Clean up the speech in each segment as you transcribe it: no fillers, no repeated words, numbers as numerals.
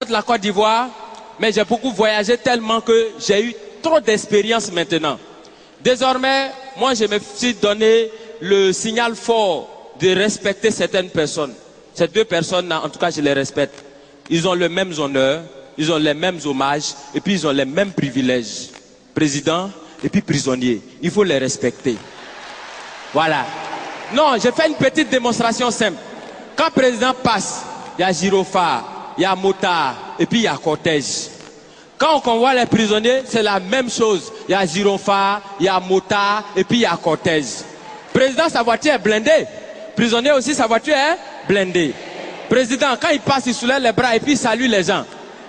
de la Côte d'Ivoire, mais j'ai beaucoup voyagé tellement que j'ai eu trop d'expérience maintenant. Désormais, moi je me suis donné le signal fort de respecter certaines personnes. Ces deux personnes-là, en tout cas, je les respecte. Ils ont les mêmes honneurs, ils ont les mêmes hommages, et puis ils ont les mêmes privilèges. Président et puis prisonnier. Il faut les respecter. Voilà. Non, j'ai fait une petite démonstration simple. Quand le président passe, il y a gyrophare, il y a motard, et puis il y a cortège. Quand on convoie les prisonniers, c'est la même chose. Il y a gyrophare, il y a motard, et puis il y a cortège. Président, sa voiture est blindée. Prisonnier aussi, sa voiture est blindée. Président, quand il passe, il soulève les bras et puis il salue les gens.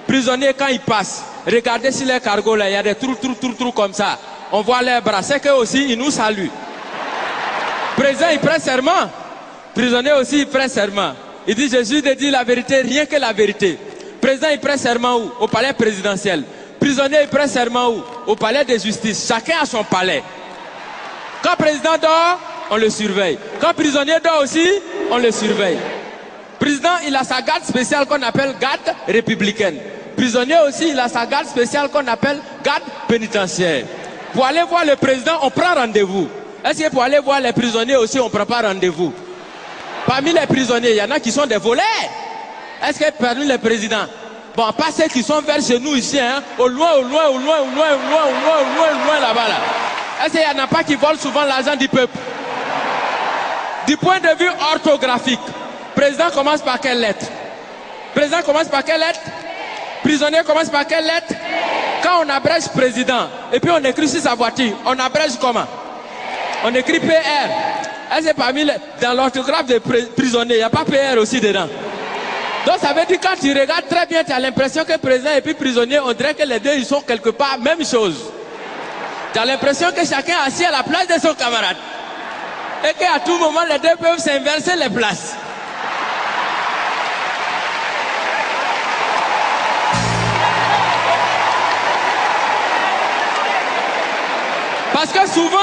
Prisonnier, quand il passe, regardez sur les cargos là, il y a des trous comme ça. On voit les bras, c'est qu'eux aussi, ils nous saluent. Président, il prend serment. Prisonnier aussi, il prend serment. Il dit, Jésus de dire la vérité, rien que la vérité. Président, il prend serment où? Au palais présidentiel. Prisonnier, il prend serment où? Au palais de justice. Chacun a son palais. Quand le président dort, on le surveille. Quand le prisonnier dort aussi, on le surveille. Président, il a sa garde spéciale qu'on appelle garde républicaine. Prisonnier aussi, il a sa garde spéciale qu'on appelle garde pénitentiaire. Pour aller voir le président, on prend rendez-vous. Est-ce que pour aller voir les prisonniers aussi, on ne prend pas rendez-vous? Parmi les prisonniers, il y en a qui sont des voleurs. Est-ce que parmi les présidents, bon, pas ceux qui sont vers chez nous ici, hein, au loin là-bas, là. Est-ce qu'il n'y en a pas qui volent souvent l'argent du peuple? Du point de vue orthographique, président commence par quelle lettre? Président commence par quelle lettre? Prisonnier commence par quelle lettre? Quand on abrège président, et puis on écrit sur sa voiture, on abrège comment? On écrit PR. Est-ce que parmi dans l'orthographe des prisonniers, il n'y a pas PR aussi dedans? Donc ça veut dire quand tu regardes très bien, tu as l'impression que président et puis prisonnier, on dirait que les deux ils sont quelque part même chose. Tu as l'impression que chacun est assis à la place de son camarade. Et qu'à tout moment, les deux peuvent s'inverser les places. Parce que souvent,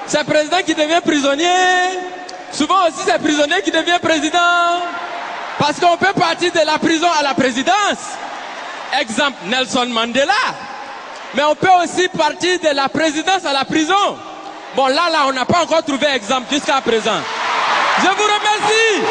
c'est le président qui devient prisonnier. Souvent aussi, c'est le prisonnier qui devient président. Parce qu'on peut partir de la prison à la présidence. Exemple, Nelson Mandela. Mais on peut aussi partir de la présidence à la prison. Bon, là, on n'a pas encore trouvé exemple jusqu'à présent. Je vous remercie.